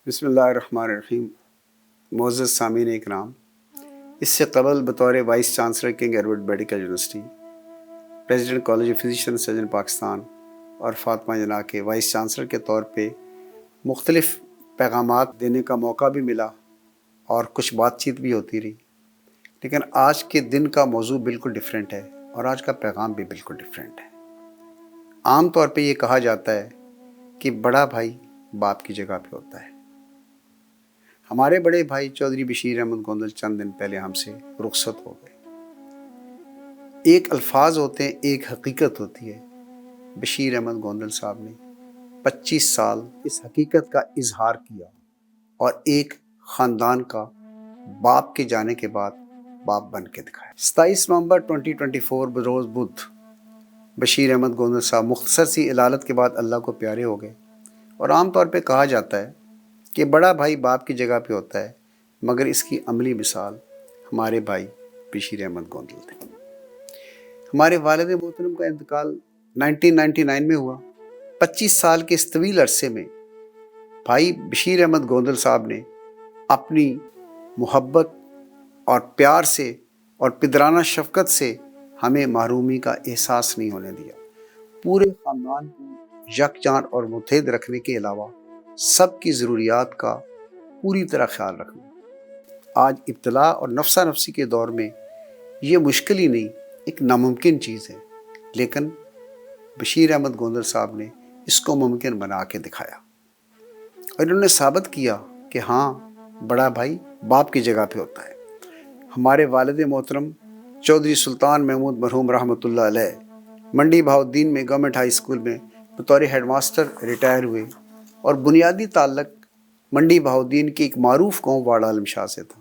بسم اللہ الرحمن الرحیم۔ معزز سامعین اکرام، اس سے قبل بطور vice chancellor king Edward medical university, president college of physician surgeon Pakistan اور فاطمہ جناح کے وائس چانسلر کے طور پہ مختلف پیغامات دینے کا موقع بھی ملا اور کچھ بات چیت بھی ہوتی رہی، لیکن آج کے دن کا موضوع بالکل ڈیفرنٹ ہے اور آج کا پیغام بھی بالکل ڈیفرنٹ ہے۔ عام طور پہ یہ کہا جاتا ہے کہ بڑا بھائی باپ کی جگہ پہ ہوتا ہے۔ ہمارے بڑے بھائی چودھری بشیر احمد گوندل چند دن پہلے ہم سے رخصت ہو گئے۔ ایک الفاظ ہوتے ہیں، ایک حقیقت ہوتی ہے۔ بشیر احمد گوندل صاحب نے 25 سال اس حقیقت کا اظہار کیا اور ایک خاندان کا باپ کے جانے کے بعد باپ بن کے دکھایا۔ 27 نومبر 2024 بروز بدھ بشیر احمد گوندل صاحب مختصر سی علالت کے بعد اللہ کو پیارے ہو گئے، اور عام طور پہ کہا جاتا ہے کہ بڑا بھائی باپ کی جگہ پہ ہوتا ہے، مگر اس کی عملی مثال ہمارے بھائی بشیر احمد گوندل تھے۔ ہمارے والد محترم کا انتقال 1999 میں ہوا۔ 25 سال کے اس طویل عرصے میں بھائی بشیر احمد گوندل صاحب نے اپنی محبت اور پیار سے اور پدرانہ شفقت سے ہمیں محرومی کا احساس نہیں ہونے دیا۔ پورے خاندان کو یکجاں اور متحد رکھنے کے علاوہ سب کی ضروریات کا پوری طرح خیال رکھنا۔ آج ابتلا اور نفسہ نفسی کے دور میں یہ مشکل ہی نہیں، ایک ناممکن چیز ہے، لیکن بشیر احمد گوندل صاحب نے اس کو ممکن بنا کے دکھایا، اور انہوں نے ثابت کیا کہ ہاں، بڑا بھائی باپ کی جگہ پہ ہوتا ہے۔ ہمارے والد محترم چودھری سلطان محمود مرحوم رحمۃ اللہ علیہ منڈی بہاؤالدین میں گورنمنٹ ہائی اسکول میں بطور ہیڈ ماسٹر ریٹائر ہوئے، اور بنیادی تعلق منڈی بہاؤالدین کی ایک معروف قوم واڑہ عالم شاہ سے تھا۔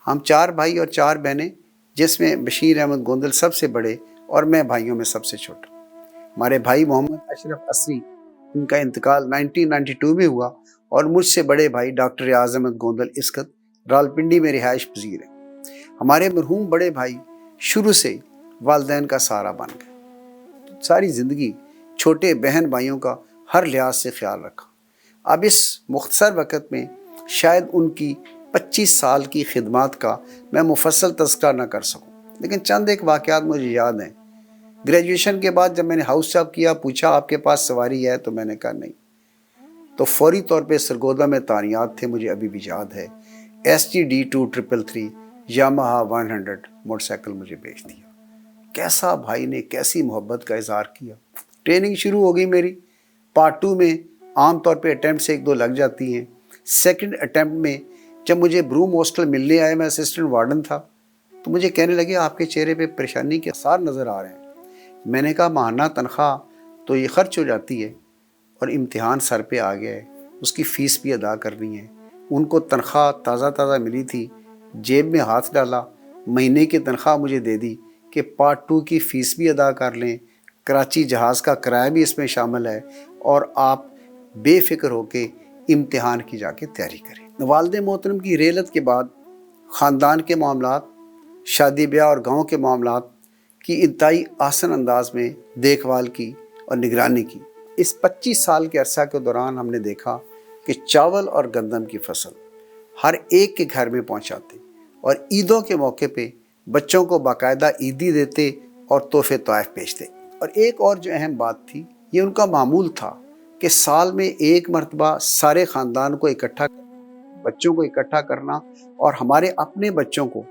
ہم 4 بھائی اور 4 بہنیں، جس میں بشیر احمد گوندل سب سے بڑے اور میں بھائیوں میں سب سے چھوٹا۔ ہمارے بھائی محمد اشرف عصری، ان کا انتقال 1992 میں ہوا، اور مجھ سے بڑے بھائی ڈاکٹر ریاض احمد گوندل اس وقت راولپنڈی میں رہائش پذیر ہیں۔ ہمارے مرحوم بڑے بھائی شروع سے والدین کا سہارا بن گئے، ساری زندگی چھوٹے بہن بھائیوں کا ہر لحاظ سے خیال رکھا۔ اب اس مختصر وقت میں شاید ان کی 25 سال کی خدمات کا میں مفصل تذکرہ نہ کر سکوں، لیکن چند ایک واقعات مجھے یاد ہیں۔ گریجویشن کے بعد جب میں نے ہاؤس جاب کیا، پوچھا آپ کے پاس سواری ہے؟ تو میں نے کہا نہیں، تو فوری طور پہ سرگودا میں تعینات تھے، مجھے ابھی بھی یاد ہے، STD-233 یامہا 100 موٹر سائیکل مجھے بیچ دیا۔ کیسا بھائی نے کیسی محبت کا اظہار کیا۔ ٹریننگ شروع ہو گئی میری۔ پارٹ 2 میں عام طور پہ اٹیمپٹس 1-2 لگ جاتی ہیں۔ سیکنڈ اٹیمپٹ میں جب مجھے بروم ہاسٹل ملنے آئے، میں اسسٹنٹ وارڈن تھا، تو مجھے کہنے لگے آپ کے چہرے پہ پریشانی کے آثار نظر آ رہے ہیں۔ میں نے کہا ماہانہ تنخواہ تو یہ خرچ ہو جاتی ہے، اور امتحان سر پہ آ گیا ہے، اس کی فیس بھی ادا کرنی ہے۔ ان کو تنخواہ تازہ تازہ ملی تھی، جیب میں ہاتھ ڈالا، مہینے کی تنخواہ مجھے دے دی کہ پارٹ 2 کی فیس بھی ادا کر لیں، کراچی جہاز کا کرایہ بھی اس میں شامل ہے، اور آپ بے فکر ہو کے امتحان کی جا کے تیاری کریں۔ والد محترم کی رحلت کے بعد خاندان کے معاملات، شادی بیاہ اور گاؤں کے معاملات کی انتہائی آسن انداز میں دیکھ بھال کی اور نگرانی کی۔ اس 25 سال کے عرصہ کے دوران ہم نے دیکھا کہ چاول اور گندم کی فصل ہر ایک کے گھر میں پہنچاتے، اور عیدوں کے موقع پہ بچوں کو باقاعدہ عیدی دیتے اور تحفے تحائف بھیجتے۔ اور ایک اور جو اہم بات تھی، یہ ان کا معمول تھا کہ سال میں ایک مرتبہ سارے خاندان کو اکٹھا کرنا، بچوں کو اکٹھا کرنا، اور ہمارے اپنے بچوں کو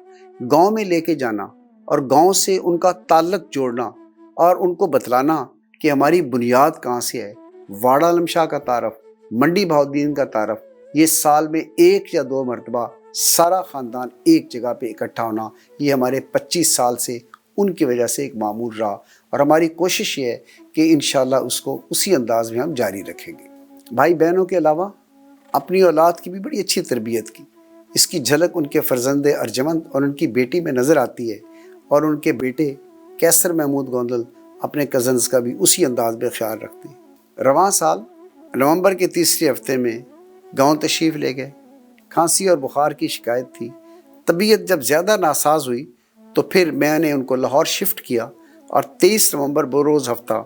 گاؤں میں لے کے جانا اور گاؤں سے ان کا تعلق جوڑنا، اور ان کو بتلانا کہ ہماری بنیاد کہاں سے ہے۔ واڑہ عالم شاہ کا تعارف، منڈی بہاؤالدین کا تعارف، یہ سال میں 1 یا 2 مرتبہ سارا خاندان ایک جگہ پہ اکٹھا ہونا، یہ ہمارے 25 سال سے ان کی وجہ سے ایک معمول رہا، اور ہماری کوشش یہ ہے کہ انشاءاللہ اس کو اسی انداز میں ہم جاری رکھیں گے۔ بھائی بہنوں کے علاوہ اپنی اولاد کی بھی بڑی اچھی تربیت کی۔ اس کی جھلک ان کے فرزند ارجمند اور ان کی بیٹی میں نظر آتی ہے، اور ان کے بیٹے کیسر محمود گوندل اپنے کزنز کا بھی اسی انداز میں خیال رکھتے ہیں۔ رواں سال نومبر کے تیسرے ہفتے میں گاؤں تشریف لے گئے۔ کھانسی اور بخار کی شکایت تھی۔ طبیعت جب زیادہ ناساز ہوئی تو پھر میں نے ان کو لاہور شفٹ کیا، اور 23 نومبر بروز ہفتہ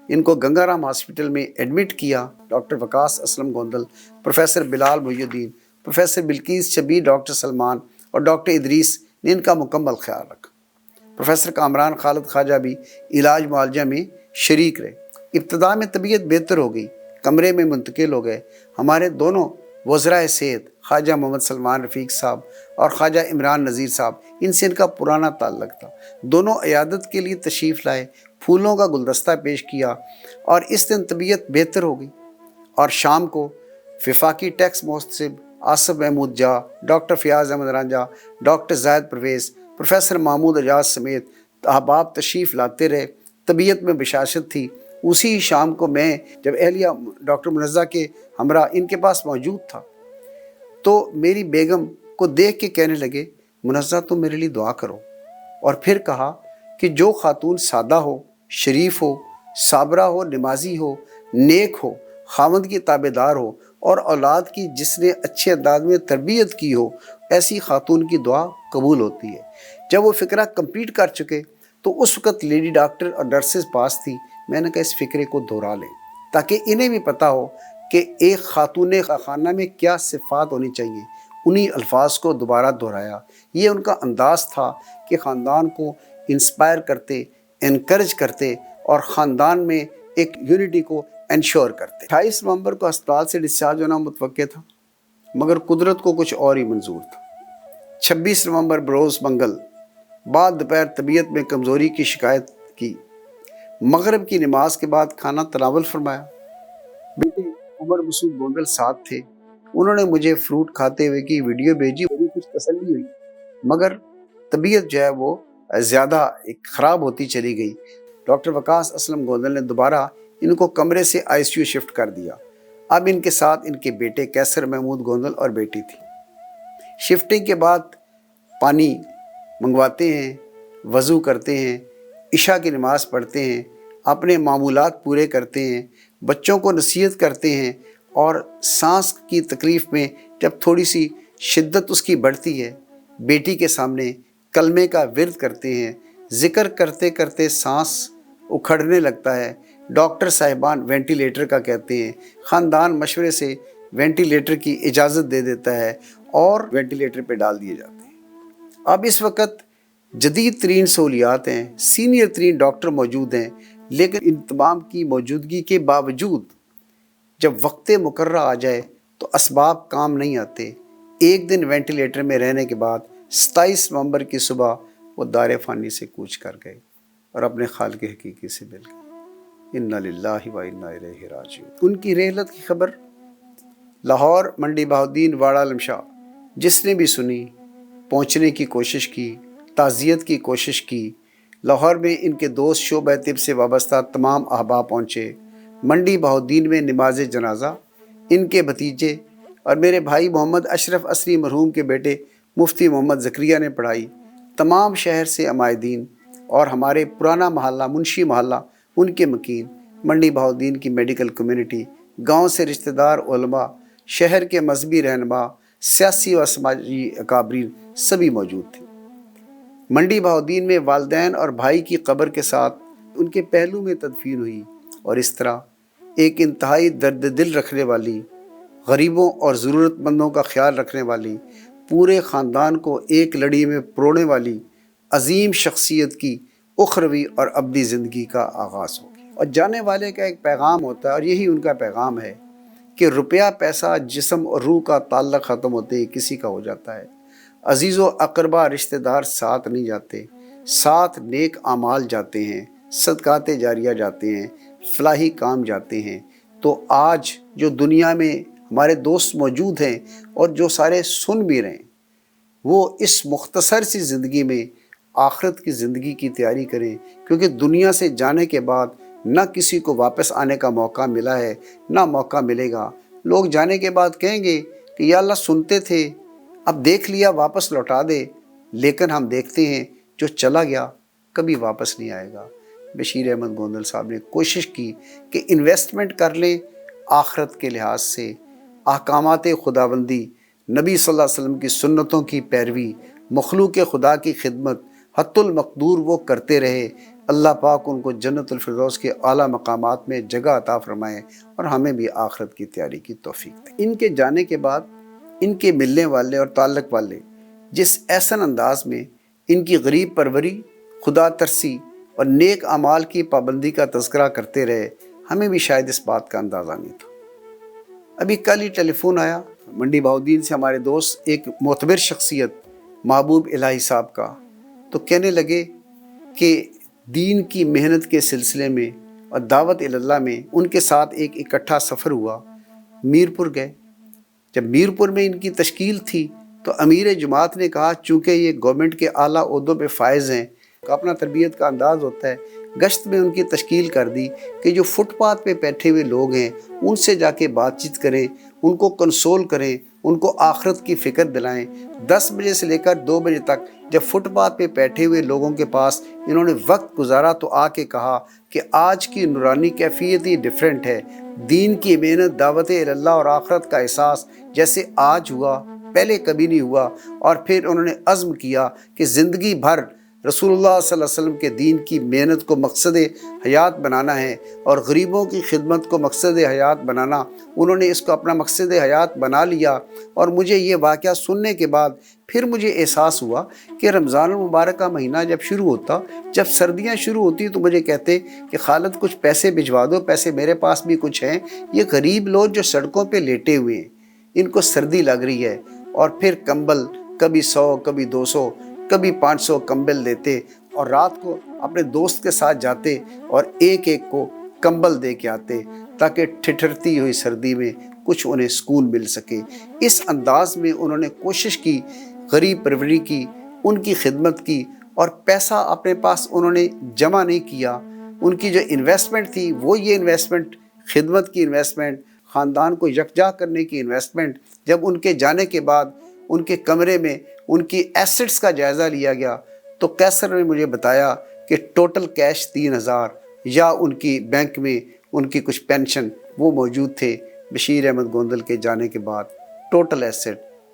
ان کو گنگا رام ہاسپٹل میں ایڈمٹ کیا۔ ڈاکٹر وقاص اسلم گوندل، پروفیسر بلال محی الدین، پروفیسر بلقیس شبیر، ڈاکٹر سلمان اور ڈاکٹر ادریس نے ان کا مکمل خیال رکھا۔ پروفیسر کامران خالد خواجہ بھی علاج معالجہ میں شریک رہے۔ ابتدا میں طبیعت بہتر ہو گئی، کمرے میں منتقل ہو گئے۔ ہمارے دونوں وزرائے صحت خواجہ محمد سلمان رفیق صاحب اور خواجہ عمران نذیر صاحب، ان سے ان کا پرانا تعلق تھا، دونوں عیادت کے لیے تشریف لائے، پھولوں کا گلدستہ پیش کیا اور اس دن طبیعت بہتر ہو گئی۔ اور شام کو وفاقی ٹیکس محتسب آصف محمود جا، ڈاکٹر فیاض احمد رانجھا، ڈاکٹر زاہد پرویز، پروفیسر محمود اعجاز سمیت احباب تشریف لاتے رہے۔ طبیعت میں بشاشت تھی۔ اسی شام کو میں جب اہلیہ ڈاکٹر منزہ کے ہمراہ ان کے پاس موجود تھا تو میری بیگم کو دیکھ کے کہنے لگے، منزہ تم میرے لیے دعا کرو۔ اور پھر کہا کہ جو خاتون سادہ ہو، شریف ہو، صابرہ ہو، نمازی ہو، نیک ہو، خاوند کی تابع دار ہو اور اولاد کی جس نے اچھے انداز میں تربیت کی ہو، ایسی خاتون کی دعا قبول ہوتی ہے۔ جب وہ فقرہ کمپلیٹ کر چکے تو اس وقت لیڈی ڈاکٹر اور نرسز پاس تھی۔ میں نے کہا اس فقرے کو دہرا لیں تاکہ انہیں بھی پتہ ہو کہ ایک خاتون خانہ میں کیا صفات ہونی چاہیے۔ انہی الفاظ کو دوبارہ دہرایا۔ یہ ان کا انداز تھا کہ خاندان کو انسپائر کرتے، انکریج کرتے اور خاندان میں ایک یونٹی کو انشور کرتے۔ 28 نومبر کو ہسپتال سے ڈسچارج ہونا متوقع تھا، مگر قدرت کو کچھ اور ہی منظور تھا۔ 26 نومبر بروز منگل بعد دوپہر طبیعت میں کمزوری کی شکایت کی۔ مغرب کی نماز کے بعد کھانا تناول فرمایا۔ بیٹے عمر مسعود گوندل ساتھ تھے۔ انہوں نے مجھے فروٹ کھاتے ہوئے کی ویڈیو بھیجی، مجھے کچھ تسلی ہوئی، مگر طبیعت جو ہے وہ زیادہ خراب ہوتی چلی گئی۔ ڈاکٹر وقاص اسلم گوندل نے دوبارہ ان کو کمرے سے ICU شفٹ کر دیا۔ اب ان کے ساتھ ان کے بیٹے کیسر محمود گوندل اور بیٹی تھی۔ شفٹنگ کے بعد پانی منگواتے ہیں، وضو کرتے ہیں، عشاء کی نماز پڑھتے ہیں، اپنے معمولات پورے کرتے ہیں، بچوں کو نصیحت کرتے ہیں اور سانس کی تکلیف میں جب تھوڑی سی شدت اس کی بڑھتی ہے، بیٹی کے سامنے کلمے کا ورد کرتے ہیں۔ ذکر کرتے کرتے سانس اکھڑنے لگتا ہے، ڈاکٹر صاحبان وینٹیلیٹر کا کہتے ہیں، خاندان مشورے سے وینٹیلیٹر کی اجازت دے دیتا ہے اور وینٹیلیٹر پہ ڈال دیے جاتے ہیں۔ اب اس وقت جدید ترین سہولیات ہیں، سینئر ترین ڈاکٹر موجود ہیں، لیکن ان تمام کی موجودگی کے باوجود جب وقت مقررہ آ جائے تو اسباب کام نہیں آتے۔ ایک دن وینٹیلیٹر میں رہنے کے بعد 27 نومبر کی صبح وہ دار فانی سے کوچ کر گئے اور اپنے خالق حقیقی سے مل گئے۔ انا للہ و انا الیہ راجعون۔ ان کی رحلت کی خبر لاہور، منڈی بہاؤالدین، واڑہ عالم شاہ، جس نے بھی سنی، پہنچنے کی کوشش کی، تعزیت کی کوشش کی۔ لاہور میں ان کے دوست شعبہ طب سے وابستہ تمام احباب پہنچے۔ منڈی بہاؤالدین میں نماز جنازہ ان کے بھتیجے اور میرے بھائی محمد اشرف عصری مرحوم کے بیٹے مفتی محمد زکریا نے پڑھائی۔ تمام شہر سے عمائدین اور ہمارے پرانا محلہ منشی محلہ ان کے مکین، منڈی بہاؤالدین کی میڈیکل کمیونٹی، گاؤں سے رشتہ دار، علماء، شہر کے مذہبی رہنما، سیاسی و سماجی اکابرین سبھی موجود تھے۔ منڈی بہاؤالدین میں والدین اور بھائی کی قبر کے ساتھ ان کے پہلو میں تدفین ہوئی، اور اس طرح ایک انتہائی درد دل رکھنے والی، غریبوں اور ضرورت مندوں کا خیال رکھنے والی، پورے خاندان کو ایک لڑی میں پرونے والی عظیم شخصیت کی اخروی اور ابدی زندگی کا آغاز ہو گیا۔ اور جانے والے کا ایک پیغام ہوتا ہے، اور یہی ان کا پیغام ہے کہ روپیہ پیسہ جسم اور روح کا تعلق ختم ہوتے ہی کسی کا ہو جاتا ہے۔ عزیز و اقربا رشتہ دار ساتھ نہیں جاتے، ساتھ نیک اعمال جاتے ہیں، صدقات جاریہ جاتے ہیں، فلاحی کام جاتے ہیں۔ تو آج جو دنیا میں ہمارے دوست موجود ہیں اور جو سارے سن بھی رہے ہیں، وہ اس مختصر سی زندگی میں آخرت کی زندگی کی تیاری کریں، کیونکہ دنیا سے جانے کے بعد نہ کسی کو واپس آنے کا موقع ملا ہے، نہ موقع ملے گا۔ لوگ جانے کے بعد کہیں گے کہ یا اللہ سنتے تھے، اب دیکھ لیا، واپس لوٹا دے، لیکن ہم دیکھتے ہیں جو چلا گیا کبھی واپس نہیں آئے گا۔ بشیر احمد گوندل صاحب نے کوشش کی کہ انویسٹمنٹ کر لیں آخرت کے لحاظ سے، احکامات خداوندی، نبی صلی اللہ علیہ وسلم کی سنتوں کی پیروی، مخلوق خدا کی خدمت، حت المقدور وہ کرتے رہے۔ اللہ پاک ان کو جنت الفردوس کے اعلیٰ مقامات میں جگہ عطا فرمائے اور ہمیں بھی آخرت کی تیاری کی توفیق دے۔ ان کے جانے کے بعد ان کے ملنے والے اور تعلق والے جس احسن انداز میں ان کی غریب پروری، خدا ترسی اور نیک اعمال کی پابندی کا تذکرہ کرتے رہے، ہمیں بھی شاید اس بات کا اندازہ نہیں تھا۔ ابھی کل ہی ٹیلی فون آیا منڈی بہاؤالدین سے، ہمارے دوست، ایک معتبر شخصیت محبوب الہی صاحب کا، تو کہنے لگے کہ دین کی محنت کے سلسلے میں اور دعوت اللہ میں ان کے ساتھ ایک اکٹھا سفر ہوا، میرپور گئے۔ جب میرپور میں ان کی تشکیل تھی تو امیر جماعت نے کہا چونکہ یہ گورنمنٹ کے اعلیٰ عہدوں پہ فائز ہیں، اپنا تربیت کا انداز ہوتا ہے، گشت میں ان کی تشکیل کر دی کہ جو فٹ پاتھ پہ بیٹھے ہوئے لوگ ہیں ان سے جا کے بات چیت کریں، ان کو کنسول کریں، ان کو آخرت کی فکر دلائیں۔ 10 بجے سے لے کر 2 بجے تک جب فٹ پاتھ پہ بیٹھے ہوئے لوگوں کے پاس انہوں نے وقت گزارا تو آ کے کہا کہ آج کی نورانی کیفیت ہی ڈیفرنٹ ہے، دین کی محنت، دعوت اللہ اور آخرت کا احساس جیسے آج ہوا پہلے کبھی نہیں ہوا۔ اور پھر انہوں نے عزم کیا کہ زندگی بھر رسول اللہ صلی اللہ علیہ وسلم کے دین کی محنت کو مقصد حیات بنانا ہے اور غریبوں کی خدمت کو مقصد حیات بنانا۔ انہوں نے اس کو اپنا مقصد حیات بنا لیا۔ اور مجھے یہ واقعہ سننے کے بعد پھر مجھے احساس ہوا کہ رمضان المبارک کا مہینہ جب شروع ہوتا، جب سردیاں شروع ہوتی تو مجھے کہتے کہ خالد کچھ پیسے بھجوا دو، پیسے میرے پاس بھی کچھ ہیں، یہ غریب لوگ جو سڑکوں پہ لیٹے ہوئے ہیں ان کو سردی لگ رہی ہے۔ اور پھر کمبل کبھی 100 کبھی 200 کبھی 500 کمبل دیتے اور رات کو اپنے دوست کے ساتھ جاتے اور ایک ایک کو کمبل دے کے آتے تاکہ ٹھٹھرتی ہوئی سردی میں کچھ انہیں سکون مل سکے۔ اس انداز میں انہوں نے کوشش کی، غریب پروری کی، ان کی خدمت کی، اور پیسہ اپنے پاس انہوں نے جمع نہیں کیا۔ ان کی جو انویسٹمنٹ تھی وہ یہ انویسٹمنٹ، خدمت کی انویسٹمنٹ، خاندان کو یکجا کرنے کی انویسٹمنٹ، جب ان کے جانے کے بعد ان کے کمرے میں ان کی ایسٹس کا جائزہ لیا گیا تو قیصر نے مجھے بتایا کہ ٹوٹل کیش 3000 یا ان کی بینک میں ان کی کچھ پینشن وہ موجود تھے۔ بشیر احمد گوندل کے جانے کے بعد ٹوٹل ایسٹ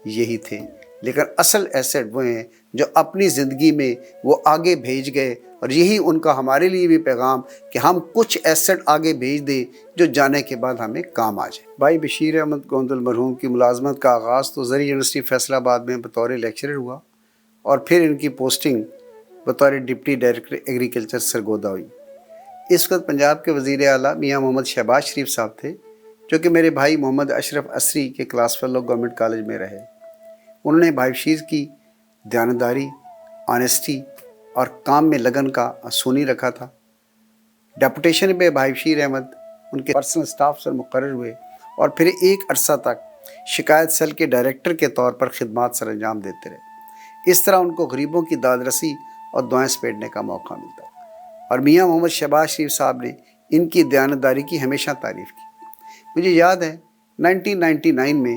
یہی تھے، لیکن اصل ایسٹ وہ ہیں جو اپنی زندگی میں وہ آگے بھیج گئے، اور یہی ان کا ہمارے لیے بھی پیغام کہ ہم کچھ ایسٹ آگے بھیج دیں جو جانے کے بعد ہمیں کام آ جائے۔ بھائی بشیر احمد گوندل مرحوم کی ملازمت کا آغاز تو زرعی یونیورسٹی فیصل آباد میں بطور لیکچرر ہوا، اور پھر ان کی پوسٹنگ بطور ڈپٹی ڈائریکٹر ایگریکلچر سرگودا ہوئی۔ اس وقت پنجاب کے وزیر اعلیٰ میاں محمد شہباز شریف صاحب تھے، جو کہ میرے بھائی محمد اشرف عصری کے کلاس فیلو گورنمنٹ کالج میں رہے۔ انہوں نے بھائی بشیر کی دیانتداری، آنیسٹی اور کام میں لگن کا سونی رکھا تھا۔ ڈیپوٹیشن پہ بھائی بشیر احمد ان کے پرسنل سٹاف سے مقرر ہوئے اور پھر ایک عرصہ تک شکایت سیل کے ڈائریکٹر کے طور پر خدمات سر انجام دیتے رہے۔ اس طرح ان کو غریبوں کی داد رسی اور دعائیں سپیٹنے کا موقع ملتا، اور میاں محمد شہباز شریف صاحب نے ان کی دیانتداری کی ہمیشہ تعریف کی۔ مجھے یاد ہے 1999 میں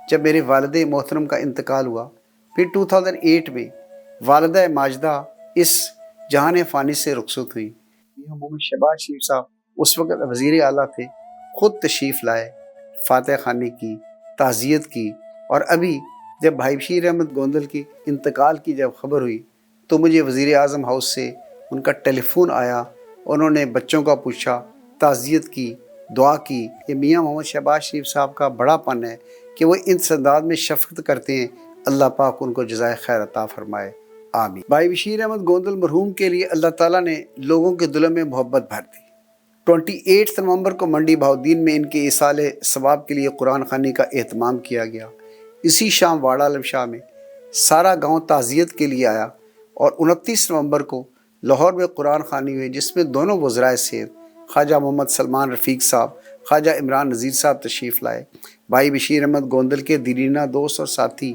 جب میرے والد محترم کا انتقال ہوا، پھر 2008 میں والدہ ماجدہ اس جہان فانی سے رخصت ہوئی۔ میاں محمد شہباز شریف صاحب اس وقت وزیر اعلیٰ تھے، خود تشریف لائے، فاتح خوانی کی، تعزیت کی، اور ابھی جب بھائی بشیر احمد گوندل کی انتقال کی جب خبر ہوئی تو مجھے وزیر اعظم ہاؤس سے ان کا ٹیلی فون آیا، انہوں نے بچوں کا پوچھا، تعزیت کی، دعا کی۔ یہ میاں محمد شہباز شریف صاحب کا بڑا پن ہے کہ وہ اس انداز میں شفقت کرتے ہیں، اللہ پاک ان کو جزائے خیر عطا فرمائے، آمین۔ بھائی بشیر احمد گوندل مرحوم کے لیے اللہ تعالیٰ نے لوگوں کے دلوں میں محبت بھر دی۔ 28 نومبر کو منڈی بہاؤالدین میں ان کے ایصال ثواب کے لیے قرآن خوانی کا اہتمام کیا گیا۔ اسی شام واڑہ عالم شاہ میں سارا گاؤں تعزیت کے لیے آیا، اور 29 نومبر کو لاہور میں قرآن خوانی ہوئی جس میں دونوں وزرائے صحت خواجہ محمد سلمان رفیق صاحب، خواجہ عمران نذیر صاحب تشریف لائے۔ بھائی بشیر احمد گوندل کے دیرینہ دوست اور ساتھی،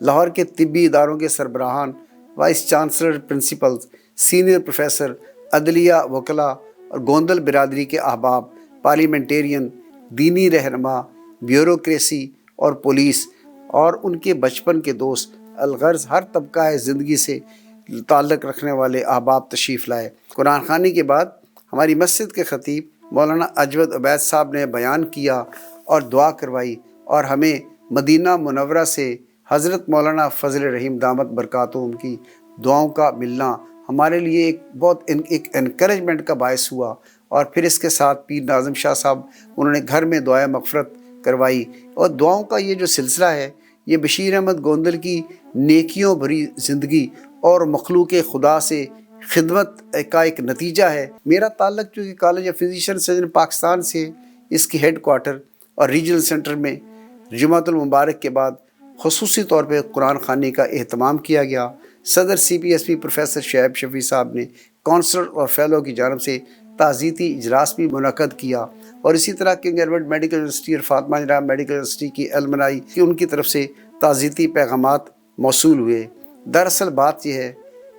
لاہور کے طبی اداروں کے سربراہان، vice chancellor, principles, senior professor, عدلیہ وکلاء اور گوندل برادری کے احباب، پارلیمنٹیرین، دینی رہنما، بیوروکریسی اور پولیس، اور ان کے بچپن کے دوست، الغرض ہر طبقہ زندگی سے تعلق رکھنے والے احباب تشریف لائے۔ قرآن خوانی کے بعد ہماری مسجد کے خطیب مولانا اجود عبید صاحب نے بیان کیا اور دعا کروائی، اور ہمیں مدینہ منورہ سے حضرت مولانا فضل رحیم دامت برکاتہم کی دعاؤں کا ملنا ہمارے لیے ایک بہت ایک انکریجمنٹ کا باعث ہوا۔ اور پھر اس کے ساتھ پیر ناظم شاہ صاحب انہوں نے گھر میں دعائے مغفرت کروائی، اور دعاؤں کا یہ جو سلسلہ ہے یہ بشیر احمد گوندل کی نیکیوں بھری زندگی اور مخلوق خدا سے خدمت کا ایک نتیجہ ہے۔ میرا تعلق چونکہ college of physician surgeon Pakistan سے، اس کی ہیڈ کوارٹر اور ریجنل سینٹر میں جمعۃ المبارک کے بعد خصوصی طور پہ قرآن خوانی کا اہتمام کیا گیا۔ صدر CPSP پروفیسر شعیب شفیع صاحب نے کونسلر اور فیلو کی جانب سے تعزیتی اجلاس بھی منعقد کیا، اور اسی طرح کنگ ایڈورڈ میڈیکل یونیورسٹی اور فاطمہ جناح میڈیکل یونیورسٹی کی المنائی کی ان کی طرف سے تعزیتی پیغامات موصول ہوئے۔ دراصل بات یہ ہے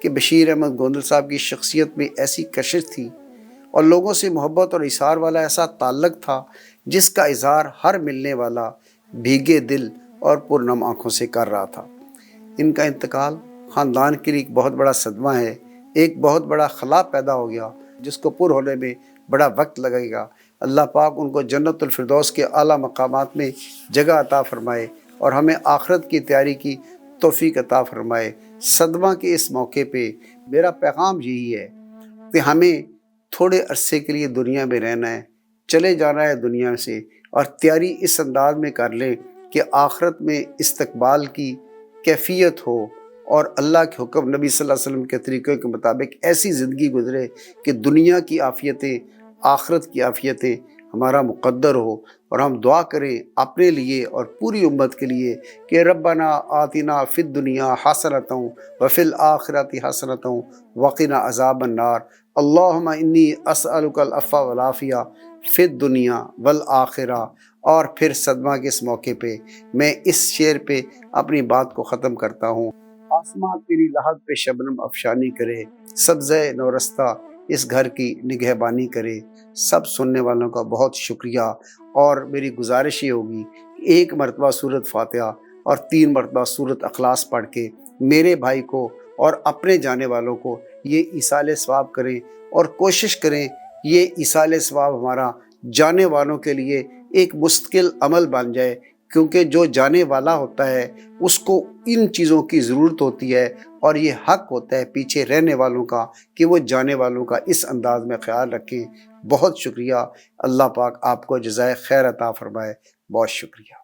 کہ بشیر احمد گوندل صاحب کی شخصیت میں ایسی کشش تھی اور لوگوں سے محبت اور اثار والا ایسا تعلق تھا جس کا اظہار ہر ملنے والا بھیگے دل اور پرنم آنکھوں سے کر رہا تھا۔ ان کا انتقال خاندان کے لیے ایک بہت بڑا صدمہ ہے، ایک بہت بڑا خلا پیدا ہو گیا جس کو پر ہونے میں بڑا وقت لگے گا۔ اللہ پاک ان کو جنت الفردوس کے اعلیٰ مقامات میں جگہ عطا فرمائے اور ہمیں آخرت کی تیاری کی توفیق عطا فرمائے۔ صدمہ کے اس موقع پہ میرا پیغام یہی ہے کہ ہمیں تھوڑے عرصے کے لیے دنیا میں رہنا ہے، چلے جانا ہے دنیا سے، اور تیاری اس انداز میں کر لیں کہ آخرت میں استقبال کی کیفیت ہو اور اللہ کے حکم نبی صلی اللہ علیہ وسلم کے طریقے کے مطابق ایسی زندگی گزرے کہ دنیا کی عافیتیں، آخرت کی عافیتیں ہمارا مقدر ہو، اور ہم دعا کریں اپنے لیے اور پوری امت کے لیے کہ ربنا آتنا فی الدنیا حسنۃ وفی الآخرۃ حسنۃ وقنا عذاب النار اللہم انی اسألک العفو والعافیہ فی الدنیا والآخرہ۔ اور پھر صدمہ کے اس موقع پہ میں اس شعر پہ اپنی بات کو ختم کرتا ہوں۔ آسمان تیری لحد پہ شبنم افشانی کرے، سبزہ نورستہ اس گھر کی نگہبانی کرے۔ سب سننے والوں کا بہت شکریہ، اور میری گزارش یہ ہوگی کہ 1 مرتبہ سورۃ فاتحہ اور 3 مرتبہ سورۃ اخلاص پڑھ کے میرے بھائی کو اور اپنے جانے والوں کو یہ ایصال ثواب کریں، اور کوشش کریں یہ ایصال ثواب ہمارا جانے والوں کے لیے ایک مستقل عمل بن جائے، کیونکہ جو جانے والا ہوتا ہے اس کو ان چیزوں کی ضرورت ہوتی ہے، اور یہ حق ہوتا ہے پیچھے رہنے والوں کا کہ وہ جانے والوں کا اس انداز میں خیال رکھیں۔ بہت شکریہ، اللہ پاک آپ کو جزائے خیر عطا فرمائے، بہت شکریہ۔